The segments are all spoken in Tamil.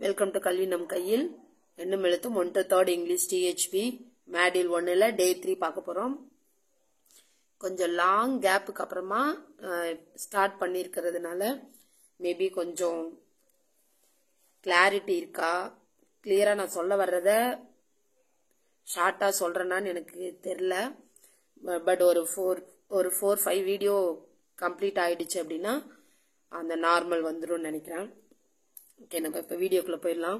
வெல்கம் டு கல்வி நம் கையில். எண்ணும் எழுத்தும் 1 to 3rd இங்கிலீஷ் THP மேடில் 1ல டே 3 பார்க்க போறோம். கொஞ்சம் லாங் கேப்புக்கு அப்புறமா ஸ்டார்ட் பண்ணியிருக்கிறதுனால மேபி கொஞ்சம் கிளாரிட்டி இருக்கா, கிளியரா நான் சொல்ல வர்றத ஷார்ட்டா சொல்றேனான்னு எனக்கு தெரியல. பட் ஒரு 4-5 வீடியோ கம்ப்ளீட் ஆயிடுச்சு அப்படின்னா அந்த நார்மல் வந்துடும் நினைக்கிறேன். ஓகே, நம்ம இப்போ வீடியோக்குள்ள போயிடலாம்.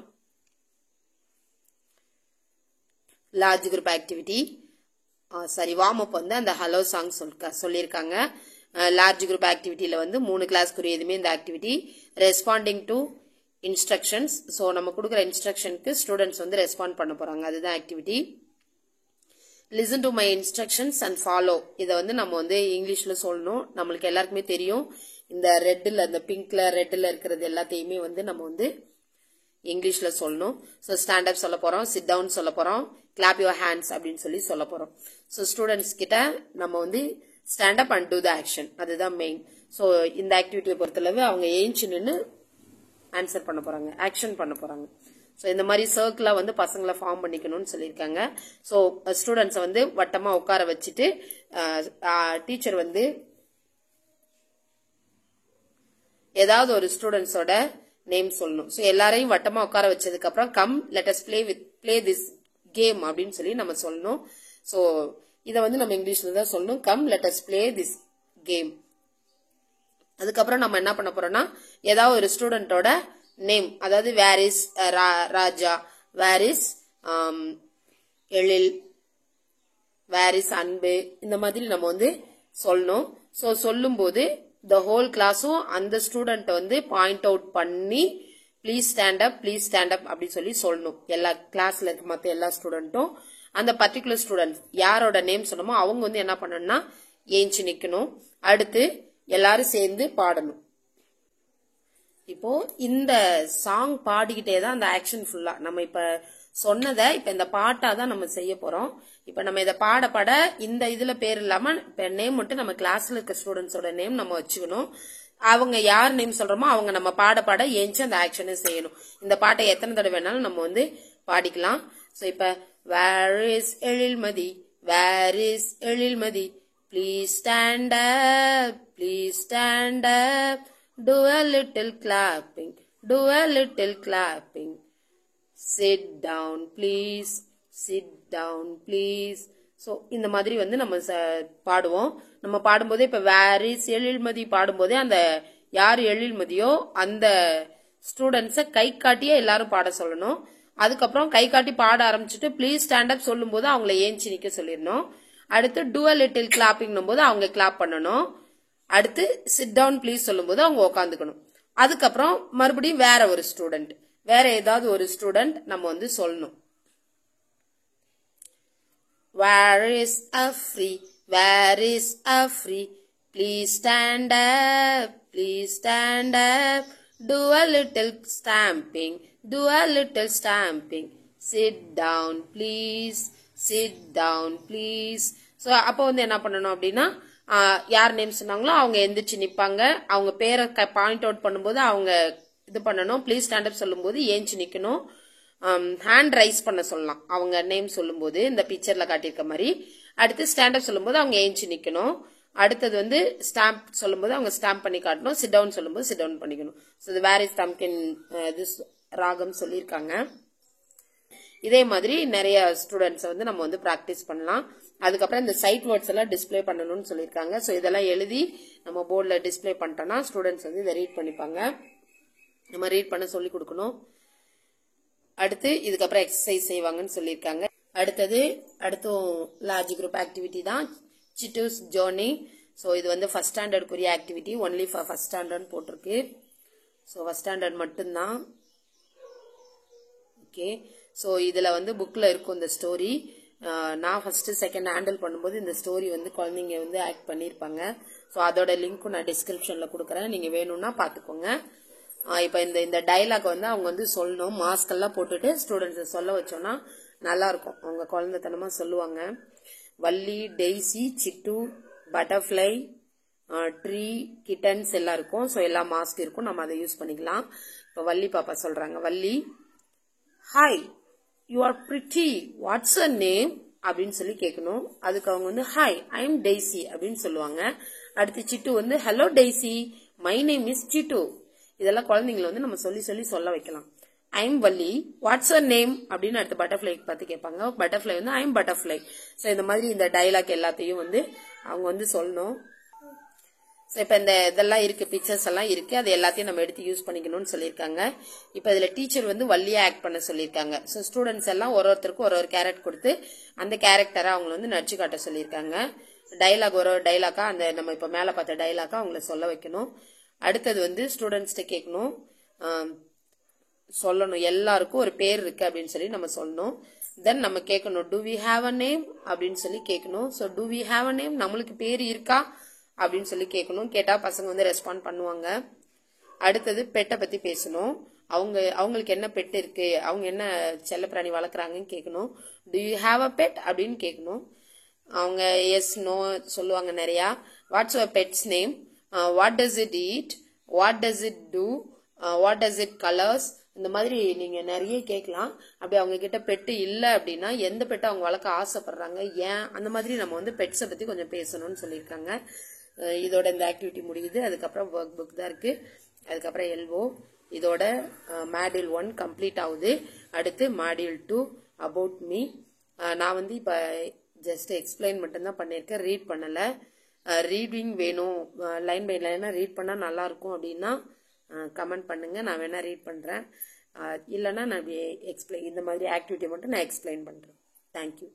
Large group activity warm up வந்து அந்த ஹலோ சாங் சொல்லியிருக்காங்க. லார்ஜ் குரூப் ஆக்டிவிட்டியில வந்து 3 கிளாஸ்க்குரியதுமே இந்த activity. Responding to instructions. So நம்ம கொடுக்குற இன்ஸ்ட்ரக்ஷனுக்கு ஸ்டூடெண்ட்ஸ் வந்து ரெஸ்பாண்ட் பண்ண போறாங்க, அதுதான் activity. Listen to my instructions and follow. இதை வந்து நம்ம வந்து இங்கிலீஷ்ல சொல்லணும். நம்மளுக்கு எல்லாருக்குமே தெரியும், இந்த ரெட்டில் அந்த பிங்க்ல ரெட்டில் இருக்கிறது எல்லாத்தையுமே வந்து நம்ம வந்து இங்கிலீஷ்ல சொல்லணும். ஸோ ஸ்டாண்ட் அப் சொல்ல போறோம், சிட் டவுன் சொல்ல போறோம், கிளாப் யுவர் ஹேண்ட்ஸ் அப்படின்னு சொல்லி சொல்ல போறோம். ஸோ ஸ்டூடெண்ட்ஸ் கிட்ட நம்ம வந்து stand up and do the action, அதுதான் மெயின். ஸோ இந்த ஆக்டிவிட்டியை பொறுத்தளவு அவங்க ஏஞ்சி நின்று ஆன்சர் பண்ண போறாங்க, ஆக்ஷன் பண்ண போறாங்க. ஸோ இந்த மாதிரி சர்க்கிளா வந்து பசங்களை ஃபார்ம் பண்ணிக்கணும்னு சொல்லியிருக்காங்க. ஸோ ஸ்டூடெண்ட்ஸை வந்து வட்டமா உட்கார வச்சுட்டு டீச்சர் வந்து ஏதாவது ஒரு ஸ்டூடெண்ட்ஸோட நேம் சொல்லணும். ஸோ எல்லாரையும் வட்டமா உட்கார வச்சதுக்கு அப்புறம் come let us play this game அப்படின்னு சொல்லி நம்ம சொல்லணும். ஸோ இதை வந்து நம்ம இங்கிலீஷ்ல தான் சொல்லணும், come let us play this game. அதுக்கப்புறம் நம்ம என்ன பண்ண போறோம்னா ஏதாவது ஒரு ஸ்டூடெண்டோட நேம், அதாவது where is Raja, where is Ezhil, where is Anbu, இந்த மாதிரி நம்ம வந்து சொல்லணும். ஸோ சொல்லும் போது the whole கிளாஸும் அந்த ஸ்டூடெண்ட் வந்து பாயிண்ட் அவுட் பண்ணி ப்ளீஸ் ஸ்டாண்ட் அப் அப்படி சொல்லி சொல்லணும். எல்லா கிளாஸ்ல இருக்க மற்ற எல்லா ஸ்டூடெண்ட்டும் அந்த பர்டிகுலர் ஸ்டூடெண்ட் யாரோட நேம் சொன்னமோ அவங்க வந்து என்ன பண்ணணும்னா ஏஞ்சி நிக்கணும். அடுத்து எல்லாரும் சேர்ந்து பாடணும். இப்போ இந்த சாங் பாடிக்கிட்டே தான் அந்த ஆக்ஷன் ஃபுல்லா நம்ம இப்ப சொன்னதை இப்ப இந்த பாட்டா தான் நம்ம செய்ய போறோம். இப்ப நம்ம இதை பாட இந்த இதுல பேர் இல்லாம இப்ப நேம் மட்டும் நம்ம கிளாஸ்ல இருக்க ஸ்டூடெண்ட்ஸோட நேம் நம்ம வச்சுக்கணும். அவங்க யார் நேம் சொல்றோமோ அவங்க நம்ம பாட ஏஞ்சி அந்த ஆக்ஷனை செய்யணும். இந்த பாட்டை எத்தனை தடவை வேணாலும் நம்ம வந்து பாடிக்கலாம். சோ இப்ப where is Ezhilmathi, where is Ezhilmathi, please stand up, do a little clapping, do a little clapping. Sit down please, sit down please. So இந்த மாதிரி வந்து நம்ம பாடுவோம். நம்ம பாடும்போதே இப்ப வேர் இஸ் எழில்மதி பாடும்போதே அந்த யார் எழில்மதியோ அந்த ஸ்டூடெண்ட்ஸ கை காட்டியே எல்லாரும் பாட சொல்லணும். அதுக்கப்புறம் கை காட்டி பாட ஆரம்பிச்சுட்டு ப்ளீஸ் ஸ்டாண்ட் அப் சொல்லும் போது அவங்கள ஏஞ்சி நிக்க சொல்லிடணும். அடுத்து டூ அ லிட்டில் கிளாப்பிங் போது அவங்க கிளாப் பண்ணணும். அடுத்து சிட் டவுன் ப்ளீஸ் சொல்லும் போது அவங்க உட்காந்துக்கணும். அதுக்கப்புறம் மறுபடியும் வேற ஒரு ஸ்டூடெண்ட், வேற ஏதாவது ஒரு ஸ்டூடெண்ட் நம்ம வந்து சொல்லணும். Where is Afri, where is Afri, please stand up, do a little stamping, do a little stamping. Sit down please, so அப்போ வந்து என்ன பண்ணணும் அப்படின்னா யார் நேம் சொன்னாங்களோ அவங்க எந்திரிச்சு நிப்பாங்க. அவங்க பேரை பாயிண்ட் அவுட் பண்ணும்போது அவங்க இது பண்ணணும். ப்ளீஸ் ஸ்டாண்ட் அப் சொல்லும் போது ஏஞ்சி நிக்கணும். ஹேண்ட் ரைஸ் பண்ண சொல்லலாம் அவங்க நேம் சொல்லும் போது, இந்த பிக்சர்ல காட்டியிருக்க மாதிரி. அடுத்து ஸ்டாண்ட் அப் சொல்லும் போது அவங்க ஏஞ்சி நிக்கணும். அடுத்தது வந்து ஸ்டாம்ப் சொல்லும் போது அவங்க ஸ்டாம்ப் பண்ணி காட்டணும். சிட் டவுன் சொல்லும் போது சிட் டவுன் பண்ணிக்கணும். ஸோ இது வேர் இஸ் தம்கின் ராகம் சொல்லியிருக்காங்க. இதே மாதிரி நிறைய ஸ்டூடெண்ட்ஸ் வந்து நம்ம வந்து பிராக்டிஸ் பண்ணலாம். அதுக்கப்புறம் இந்த சைட் வேர்ட்ஸ் எல்லாம் டிஸ்பிளே பண்ணணும்னு சொல்லியிருக்காங்க. ஸோ இதெல்லாம் எழுதி நம்ம போர்டில் டிஸ்பிளே பண்ணிட்டோம்னா ஸ்டூடெண்ட்ஸ் வந்து இதை ரீட் பண்ணிப்பாங்க. நம்ம ரீட் பண்ண சொல்லி கொடுக்கணும். அடுத்து இதுக்கப்புறம் எக்ஸசைஸ் செய்வாங்கன்னு சொல்லியிருக்காங்க. அடுத்தும் லார்ஜ் குரூப் ஆக்டிவிட்டி தான், சிட்டூஸ் ஜோர்னி. ஸோ இது வந்து ஃபர்ஸ்ட் ஸ்டாண்டர்டுக்குரிய activity, only for first standard போட்டிருக்கு. ஸோ ஃபர்ஸ்ட் ஸ்டாண்டர்ட் மட்டும்தான். ஓகே, ஸோ இதில் வந்து புக்கில் இருக்கும் இந்த ஸ்டோரி. நான் ஃபர்ஸ்ட் செகண்ட் ஹேண்டில் பண்ணும்போது இந்த ஸ்டோரி வந்து குழந்தைங்க வந்து ஆக்ட் பண்ணியிருப்பாங்க. ஸோ அதோட லிங்க்கும் நான் டிஸ்கிரிப்ஷனில் கொடுக்குறேன், நீங்கள் வேணும்னா பார்த்துக்கோங்க. இப்போ இந்த டைலாக் வந்து அவங்க வந்து சொல்லணும். மாஸ்க் எல்லாம் போட்டுட்டு ஸ்டூடெண்ட்ஸ் சொல்ல வச்சோம்னா நல்லா இருக்கும், அவங்க குழந்தைத்தனமாக சொல்லுவாங்க. வள்ளி, டெய்ஸி, சிட்டு, பட்டர்ஃப்ளை, ட்ரீ, கிட்டன்ஸ் எல்லாம் இருக்கும். ஸோ எல்லா மாஸ்க் இருக்கும், நம்ம அதை யூஸ் பண்ணிக்கலாம். இப்போ வள்ளி பாப்பா சொல்றாங்க. Valli, hi, you are pretty, watts your name அப்படின்னு சொல்லி கேட்கணும். அதுக்கு அவங்க வந்து ஹாய், ஐ எம் டெய்சி அப்படின்னு சொல்லுவாங்க. அடுத்து சிட்டு வந்து hello Daisy, my name is Chittu. இதெல்லாம் குழந்தைங்களை வந்து நம்ம சொல்லி சொல்லி சொல்ல வைக்கலாம். I am Valli, what's your name அப்படின்னு அடுத்து பட்டர்ஃபிளை பார்த்து கேட்பாங்க. பட்டர்ஃபிளை வந்து ஐ எம் பட்டர்ஃபிளை. ஸோ இந்த மாதிரி இந்த டைலாக் எல்லாத்தையும் வந்து அவங்க வந்து சொல்லணும். ஸோ இப்போ இந்த இதெல்லாம் இருக்கு, பிக்சர்ஸ் எல்லாம் இருக்கு, அது எல்லாத்தையும் நம்ம எடுத்து யூஸ் பண்ணிக்கணும்னு சொல்லியிருக்காங்க. இப்போ இதுல டீச்சர் வந்து வள்ளியா ஆக்ட் பண்ண சொல்லியிருக்காங்க. ஸோ ஸ்டூடெண்ட்ஸ் எல்லாம் ஒருத்தருக்கும் ஒரு கேரக்டர் கொடுத்து அந்த கேரக்டரை அவங்க வந்து நடிச்சு காட்ட சொல்லியிருக்காங்க. டைலாக் ஒரு டைலாக்கா அந்த நம்ம இப்போ மேலே பார்த்த டைலாக்கா அவங்கள சொல்ல வைக்கணும். அடுத்தது வந்து ஸ்டூடெண்ட்ஸ்கிட்ட கேட்கணும், சொல்லணும் எல்லாருக்கும் ஒரு பேர் இருக்கு அப்படின்னு சொல்லி நம்ம சொல்லணும். தென் நம்ம கேட்கணும், do we have a name அப்படின்னு சொல்லி கேட்கணும். So do we have a name, நம்மளுக்கு பேர் இருக்கா அப்படின்னு சொல்லி கேட்கணும். கேட்டா பசங்க வந்து ரெஸ்பாண்ட் பண்ணுவாங்க. அடுத்தது பெட்டை பத்தி பேசணும். அவங்களுக்கு என்ன பெட் இருக்கு, அவங்க என்ன செல்லப்பிராணி வளர்க்குறாங்கன்னு கேட்கணும். Do you have a pet அப்படின்னு கேட்கணும். அவங்க எஸ் நோ சொல்லுவாங்க நிறையா. What's your pet's name, what does it eat, what does it do, what does it colours, இந்த மாதிரி நீங்க நிறைய கேட்கலாம். அப்படி அவங்க கிட்ட பெட்டு இல்லை அப்படின்னா எந்த பெட்டை அவங்க வளர்க்க ஆசைப்படுறாங்க, ஏன், அந்த மாதிரி நம்ம வந்து பெட்ஸை பத்தி கொஞ்சம் பேசணும்னு சொல்லியிருக்காங்க. இதோட இந்த ஆக்டிவிட்டி முடியுது. அதுக்கப்புறம் ஒர்க் புக் தான் இருக்கு. அதுக்கப்புறம் எல்ஓ. இதோட மாடியூல் 1 கம்ப்ளீட் ஆகுது. அடுத்து மாடியூல் 2 அபவுட் மீ. நான் வந்து இப்போ ஜஸ்ட் எக்ஸ்பிளைன் மட்டும்தான் பண்ணியிருக்கேன், ரீட் பண்ணலை. ரீடிங் வேணும், லைன் பை லைனாக ரீட் பண்ணால் நல்லா இருக்கும் அப்படின்னா கமெண்ட் பண்ணுங்க, நான் வேணா ரீட் பண்ணுறேன். இல்லைன்னா நான் இந்த மாதிரி ஆக்டிவிட்டி மட்டும் நான் எக்ஸ்பிளைன் பண்ணுறேன். தேங்க்யூ.